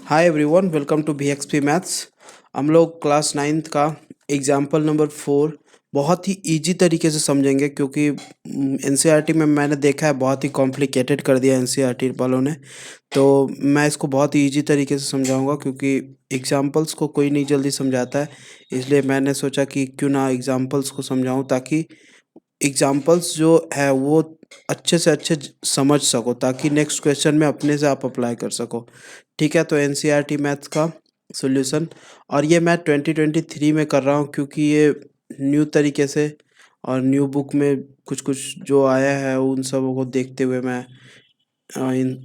Hi everyone, welcome to BXP maths. हम लोग class 9th का एग्जाम्पल नंबर 4 बहुत ही इजी तरीके से समझेंगे, क्योंकि एनसीईआरटी में मैंने देखा है बहुत ही कॉम्प्लिकेटेड कर दिया एनसीईआरटी वालों ने। तो मैं इसको बहुत ही इजी तरीके से समझाऊंगा, क्योंकि एग्जाम्पल्स को कोई नहीं जल्दी समझाता है। इसलिए मैंने सोचा कि क्यों ना एग्जाम्पल्स को समझाऊं, ताकि एग्जाम्पल्स जो है वो अच्छे से अच्छे समझ सको, ताकि नेक्स्ट क्वेश्चन में अपने से आप अप्लाई कर सको। ठीक है, तो एनसीईआरटी मैथ्स का सॉल्यूशन, और ये मैं 2023 में कर रहा हूँ, क्योंकि ये न्यू तरीके से और न्यू बुक में कुछ कुछ जो आया है उन सबों को देखते हुए मैं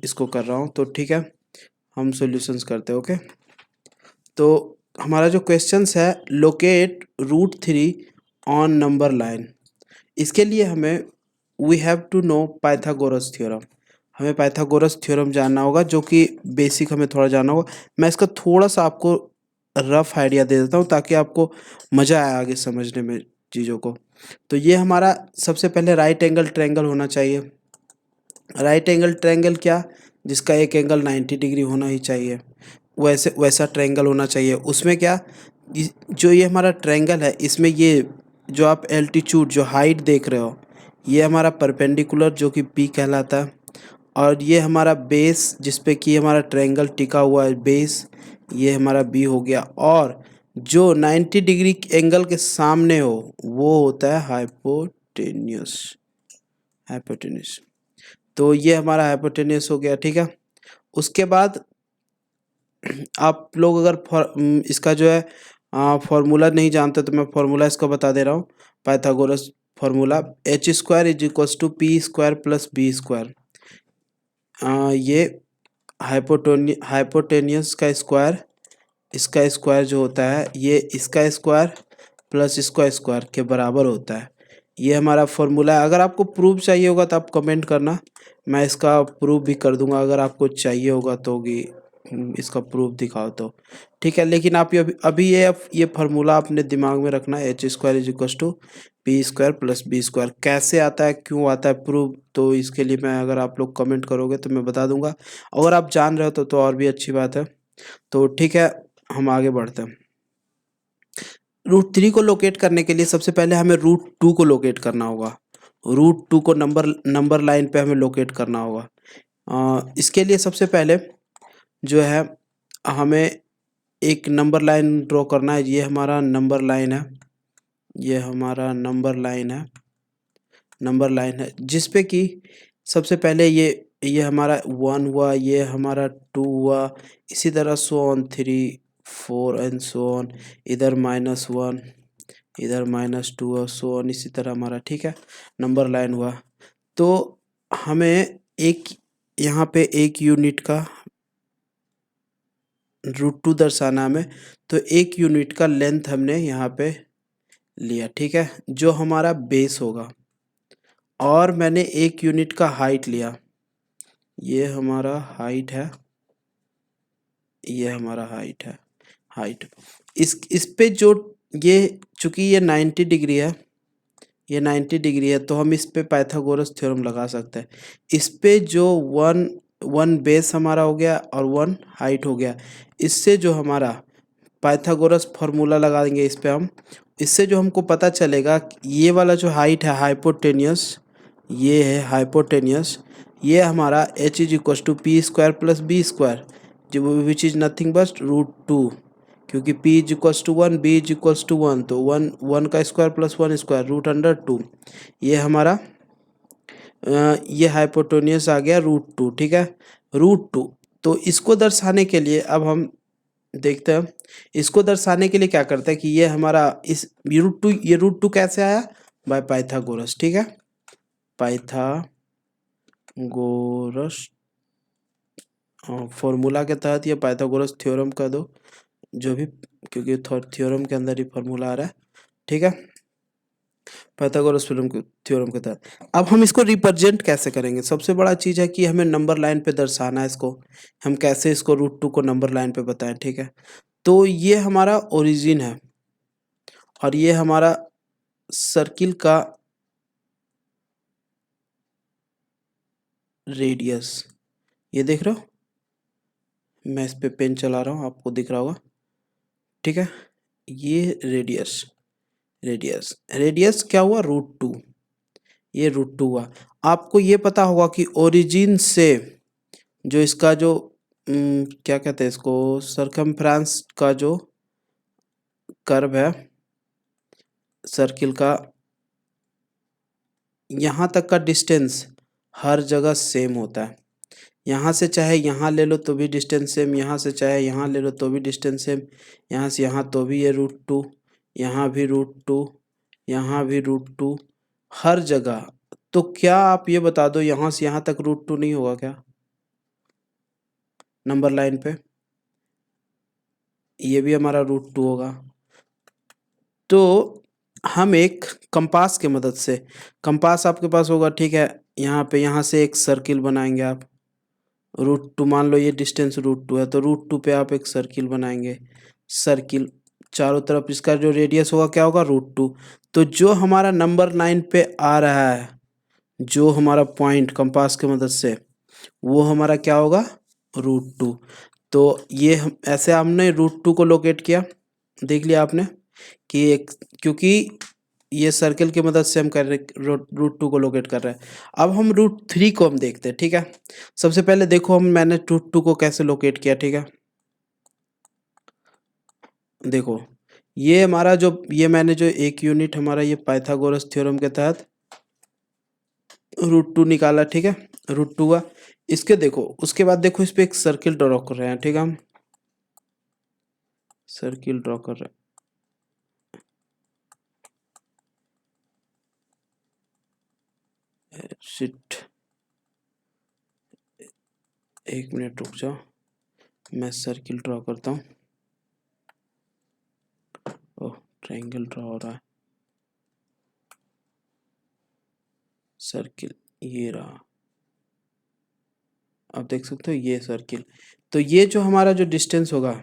इसको कर रहा हूँ। तो ठीक है, हम सॉल्यूशंस करते हैं। ओके, तो हमारा जो क्वेश्चंस है, लोकेट √3 ऑन नंबर लाइन। इसके लिए हमें we have to know Pythagoras theorem. हमें पाइथागोरस थ्योरम जानना होगा, जो कि बेसिक हमें थोड़ा जानना होगा। मैं इसका थोड़ा सा आपको रफ आइडिया दे देता हूँ, ताकि आपको मज़ा आए आगे समझने में चीज़ों को। तो ये हमारा सबसे पहले राइट एंगल ट्रायंगल होना चाहिए। राइट एंगल ट्रायंगल क्या, जिसका एक एंगल 90 डिग्री होना ही चाहिए, वैसा ट्रायंगल होना चाहिए। उसमें क्या, जो ये हमारा ट्रायंगल है, इसमें ये जो आप एल्टीट्यूड जो हाइट देख रहे हो, ये हमारा परपेंडिकुलर जो कि पी कहलाता है। और ये हमारा बेस, जिस पे कि हमारा ट्रायंगल टिका हुआ है, बेस, ये हमारा बी हो गया। और जो 90 डिग्री एंगल के सामने हो वो होता है हाइपोटेन्यूस। हाइपोटेन्यूस, तो ये हमारा हाइपोटेन्यूस हो गया। ठीक है, उसके बाद आप लोग अगर इसका जो है फॉर्मूला नहीं जानते, तो मैं फॉर्मूला इसका बता दे रहा हूँ। Pythagoras formula h² = p² + b²। ये हाइपोटेनियस का स्क्वायर, इसका स्क्वायर जो होता है, ये इसका स्क्वायर प्लस इसका स्क्वायर के बराबर होता है। ये हमारा फॉर्मूला है। अगर आपको प्रूफ चाहिए होगा तो आप कमेंट करना, मैं इसका प्रूफ भी कर दूंगा। अगर आपको चाहिए होगा तो कि इसका प्रूफ दिखाओ तो ठीक है। लेकिन आप ये अभी ये फार्मूला अपने दिमाग में रखना है, h² = p² + b²। कैसे आता है, क्यों आता है प्रूफ, तो इसके लिए मैं, अगर आप लोग कमेंट करोगे तो मैं बता दूंगा। अगर आप जान रहे हो तो और भी अच्छी बात है। तो ठीक है, हम आगे बढ़ते हैं। √3 को लोकेट करने के लिए सबसे पहले हमें √2 को लोकेट करना होगा। √2 को नंबर लाइन पे हमें लोकेट करना होगा। इसके लिए सबसे पहले जो है, हमें एक नंबर लाइन ड्रॉ करना है। ये हमारा नंबर लाइन है, ये हमारा नंबर लाइन है, जिस पे कि सबसे पहले ये हमारा 1 हुआ, ये हमारा 2 हुआ, इसी तरह so on 3 4 and so on. इधर -1, इधर -2 और सो ऑन, इसी तरह हमारा, ठीक है, नंबर लाइन हुआ। तो हमें एक यहाँ पे एक यूनिट का √2 दर्शाना है हमें। तो एक यूनिट का लेंथ हमने यहाँ पे लिया, ठीक है, जो हमारा बेस होगा। और मैंने एक यूनिट का हाइट लिया, ये हमारा हाइट है, ये हमारा हाइट है। हाइट, इस पे जो ये, चूंकि ये 90 डिग्री है, ये 90 डिग्री है, तो हम इस पे पाइथागोरस थ्योरम लगा सकते हैं। इस पे जो वन बेस हमारा हो गया और 1 हाइट हो गया, इससे जो हमारा पाइथागोरस फार्मूला लगा देंगे इस पे हम। इससे जो हमको पता चलेगा, ये वाला जो हाइट है हाइपोटेनियस, ये है हाइपोटेनियस, ये हमारा h = p² + b², जो विच इज़ नथिंग बट √2। क्योंकि p = 1, b = 1, तो 1 का स्क्वायर प्लस 1 स्क्वायर √2। ये हमारा ये हाइपोटेनियस आ गया √2। ठीक है, √2। तो इसको दर्शाने के लिए अब हम देखते हैं। इसको दर्शाने के लिए क्या करते हैं कि ये हमारा इस √2 कैसे आया, बाय पाइथागोरस। ठीक है, पाइथागोरस फॉर्मूला के तहत, या पाइथागोरस थ्योरम का दो, जो भी, क्योंकि थ्योरम के अंदर ही फॉर्मूला आ रहा है। ठीक है, पाइथागोरस थ्योरम के तहत अब हम इसको रिप्रेजेंट कैसे करेंगे। सबसे बड़ा चीज़ है कि हमें नंबर लाइन पे दर्शाना है इसको। हम कैसे इसको √2 को नंबर लाइन पे बताएं। ठीक है, तो ये हमारा ओरिजिन है, और ये हमारा सर्किल का रेडियस, ये देख रहे हो, मैं इस पे पेन चला रहा हूँ, आपको दिख रहा होगा, ठीक है। ये रेडियस, रेडियस रेडियस क्या हुआ, √2, ये √2 हुआ। आपको ये पता होगा कि ओरिजिन से जो इसका जो क्या कहते हैं इसको, सरकमफ्रेंस का जो कर्व है सर्किल का, यहाँ तक का डिस्टेंस हर जगह सेम होता है। यहाँ से चाहे यहाँ ले लो तो भी डिस्टेंस सेम, यहाँ से चाहे यहाँ ले लो तो भी डिस्टेंस सेम, यहाँ से यहाँ तो भी ये √2, यहाँ भी √2, यहाँ भी √2, हर जगह। तो क्या आप ये बता दो यहाँ से यहाँ तक √2 नहीं होगा क्या नंबर लाइन पे, ये भी हमारा √2 होगा। तो हम एक कंपास के मदद से, कंपास आपके पास होगा, ठीक है, यहाँ पे यहाँ से एक सर्किल बनाएंगे आप, √2 मान लो ये डिस्टेंस √2 है, तो √2 पे आप एक सर्किल बनाएंगे, सर्किल चारों तरफ इसका जो रेडियस होगा क्या होगा, √2। तो जो हमारा नंबर लाइन पे आ रहा है, जो हमारा पॉइंट कंपास की मदद से, वो हमारा क्या होगा, √2। तो ये हम ऐसे हमने √2 को लोकेट किया, देख लिया आपने कि एक, क्योंकि ये सर्कल की मदद से हम कर रहे √2 को लोकेट कर रहे हैं। अब हम √3 को हम देखते हैं, ठीक है। सबसे पहले देखो मैंने √2 को कैसे लोकेट किया, ठीक है। देखो ये हमारा जो, ये मैंने जो एक यूनिट हमारा ये पाइथागोरस थ्योरम के तहत √2 निकाला, ठीक है, √2 हुआ। इसके देखो उसके बाद देखो इस पे एक सर्किल ड्रॉ कर रहे हैं, ठीक है, हम सर्किल ड्रॉ कर रहे हैं। शिट, एक मिनट रुक जाओ, मैं सर्किल ड्रॉ करता हूँ। ओह, ट्रायंगल ड्रॉ हो रहा है, सर्किल ये रहा, आप देख सकते हो ये सर्किल। तो ये जो हमारा जो डिस्टेंस होगा,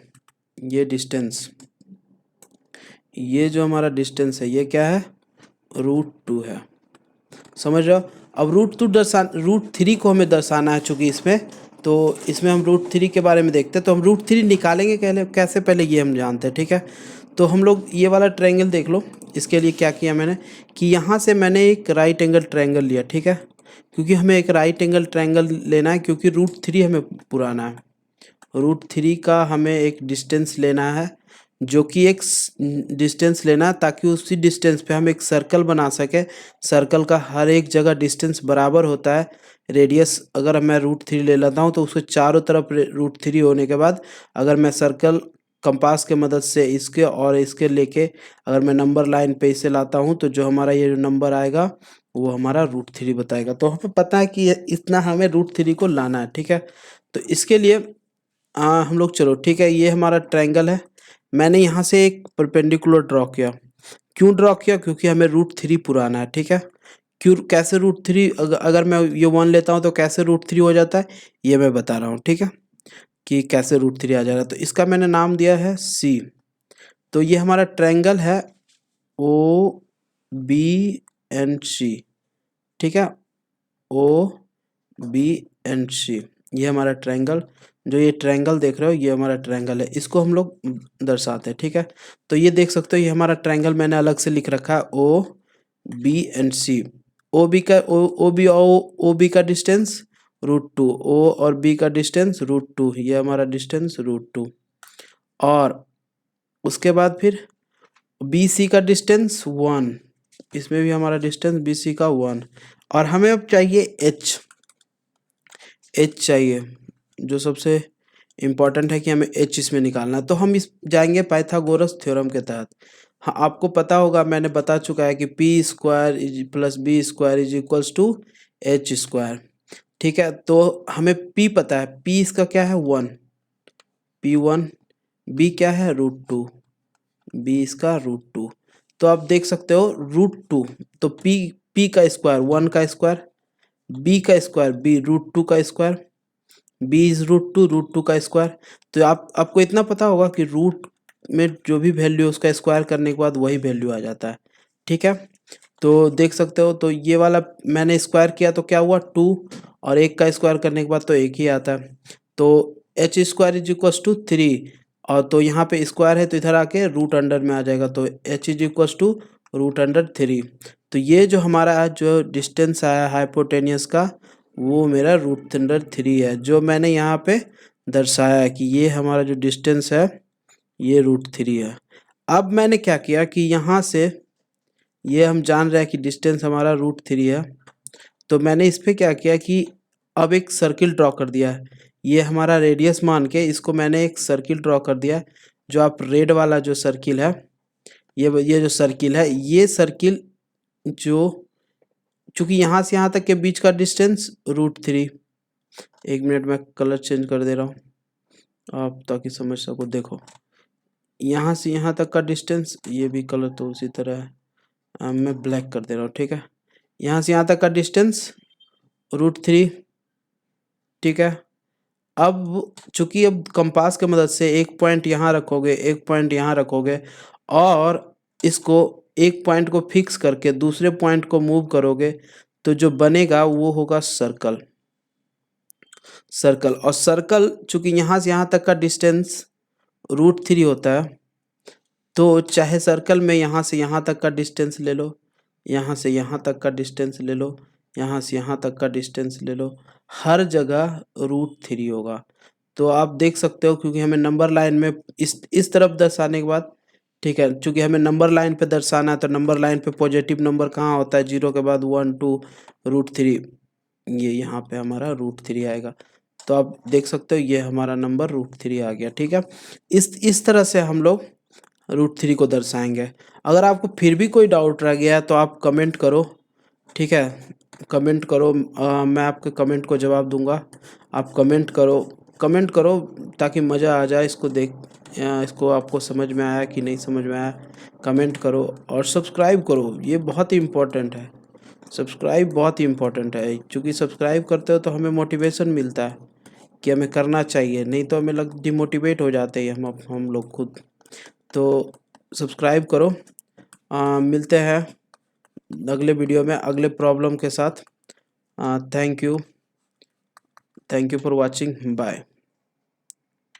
ये डिस्टेंस, ये जो हमारा डिस्टेंस है ये क्या है, √2 है, समझ रहे हो। अब √3 को हमें दर्शाना है, चूंकि इसमें, तो इसमें हम √3 के बारे में देखते हैं। तो हम √3 निकालेंगे कैसे पहले ये हम जानते हैं, ठीक है। तो हम लोग ये वाला ट्रायंगल देख लो, इसके लिए क्या किया मैंने कि यहाँ से मैंने एक राइट एंगल ट्रायंगल लिया, ठीक है, क्योंकि हमें एक राइट एंगल ट्रायंगल लेना है, क्योंकि √3 हमें पुराना है, √3 का हमें एक डिस्टेंस लेना है, जो कि एक डिस्टेंस लेना है, ताकि उसी डिस्टेंस पे हम एक सर्कल बना सके। सर्कल का हर एक जगह डिस्टेंस बराबर होता है, रेडियस अगर मैं √3 ले लेता हूँ तो उसके चारों तरफ √3 होने के बाद, अगर मैं सर्कल कंपास के मदद से इसके और इसके लेके अगर मैं नंबर लाइन पे इसे लाता हूँ, तो जो हमारा ये जो नंबर आएगा वो हमारा √3 बताएगा। तो हमें पता है कि इतना हमें √3 को लाना है, ठीक है। तो इसके लिए हम लोग, चलो ठीक है, ये हमारा ट्रायंगल है, मैंने यहाँ से एक परपेंडिकुलर ड्रॉ किया। क्यों ड्रॉ किया, क्योंकि हमें √3 पुराना है, ठीक है। क्यों, कैसे √3, अगर मैं ये 1 लेता हूँ तो कैसे √3 हो जाता है, ये मैं बता रहा हूँ, ठीक है, कि कैसे √3 आ जा रहा है। तो इसका मैंने नाम दिया है C। तो ये हमारा ट्रायंगल है OBNC, ठीक है, OBNC, ये हमारा ट्रायंगल, जो ये ट्रायंगल देख रहे हो ये हमारा ट्रायंगल है, इसको हम लोग दर्शाते हैं, ठीक है। तो ये देख सकते हो ये हमारा ट्रायंगल मैंने अलग से लिख रखा है OBNC। ओ बी का डिस्टेंस √2, O और B का डिस्टेंस √2, ये हमारा डिस्टेंस √2, और उसके बाद फिर BC का डिस्टेंस 1, इसमें भी हमारा डिस्टेंस BC का 1, और हमें अब चाहिए H चाहिए, जो सबसे इम्पॉर्टेंट है कि हमें H इसमें निकालना है। तो हम इस जाएंगे पाइथागोरस थ्योरम के तहत। हाँ, आपको पता होगा, मैंने बता चुका है कि p² + b² = h², ठीक है। तो हमें P पता है, P इसका क्या है 1, P1, B क्या है √2, B इसका √2। तो आप देख सकते हो √2, तो P का स्क्वायर 1 का स्क्वायर, B का स्क्वायर B √2 का स्क्वायर, B इज √2 का स्क्वायर। तो आपको इतना पता होगा कि रूट में जो भी वैल्यू है उसका स्क्वायर करने के बाद वही वैल्यू आ जाता है, ठीक है। तो देख सकते हो, तो ये वाला मैंने स्क्वायर किया तो क्या हुआ 2, और 1 का स्क्वायर करने के बाद तो 1 ही आता है। तो H square is equals to 3 और तो यहाँ पे स्क्वायर है तो इधर आके रूट अंडर में आ जाएगा, तो H is equals to root under 3। तो ये जो हमारा जो डिस्टेंस आया हाइपोटेनियस का वो मेरा रूट अंडर 3 है, जो मैंने यहाँ पे दर्शाया कि ये हमारा जो डिस्टेंस है ये रूट 3 है। अब मैंने क्या किया कि यहाँ से ये हम जान रहे हैं कि डिस्टेंस हमारा रूट 3 है, तो मैंने इस पे क्या किया कि अब एक सर्किल ड्रॉ कर दिया है। ये हमारा रेडियस मान के इसको मैंने एक सर्किल ड्रॉ कर दिया है। जो आप रेड वाला जो सर्किल है, ये जो सर्किल है, ये सर्किल जो चूंकि यहाँ से यहाँ तक के बीच का डिस्टेंस रूट 3। एक मिनट में कलर चेंज कर दे रहा हूँ आप ताकि समझ सको। देखो यहाँ से यहाँ तक का डिस्टेंस, ये भी कलर तो उसी तरह है, मैं ब्लैक कर दे रहा हूँ, ठीक है। यहाँ से यहाँ तक का डिस्टेंस रूट 3, ठीक है। अब चूंकि अब कंपास की मदद से एक पॉइंट यहाँ रखोगे, एक पॉइंट यहाँ रखोगे और इसको एक पॉइंट को फिक्स करके दूसरे पॉइंट को मूव करोगे तो जो बनेगा वो होगा सर्कल। सर्कल और सर्कल चूंकि यहाँ से यहाँ तक का डिस्टेंस रूट 3 होता है, तो चाहे सर्कल में यहाँ से यहाँ तक का डिस्टेंस ले लो, यहाँ से यहाँ तक का डिस्टेंस ले लो, यहाँ से यहाँ तक का डिस्टेंस ले लो, हर जगह रूट 3 होगा। तो आप देख सकते हो क्योंकि हमें नंबर लाइन में इस तरफ दर्शाने के बाद, ठीक है, चूंकि हमें नंबर लाइन पे दर्शाना है तो नंबर लाइन पे पॉजिटिव नंबर कहाँ होता है, 0 के बाद 1 2 रूट 3, ये यहाँ पे हमारा रूट 3 आएगा। तो आप देख सकते हो ये हमारा नंबर रूट 3 आ गया, ठीक है। इस तरह से हम लोग रूट 3 को दर्शाएंगे। अगर आपको फिर भी कोई डाउट रह गया है तो आप कमेंट करो, ठीक है, कमेंट करो, मैं आपके कमेंट को जवाब दूंगा। आप कमेंट करो ताकि मज़ा आ जाए इसको देख, इसको आपको समझ में आया कि नहीं समझ में आया, कमेंट करो और सब्सक्राइब करो, ये बहुत ही इम्पोर्टेंट है। सब्सक्राइब बहुत ही इम्पोर्टेंट है, क्योंकि सब्सक्राइब करते हो तो हमें मोटिवेशन मिलता है कि हमें करना चाहिए, नहीं तो हमें डिमोटिवेट हो जाते हैं हम लोग खुद। तो सब्सक्राइब करो। मिलते हैं अगले वीडियो में अगले प्रॉब्लम के साथ। Thank you for watching, bye.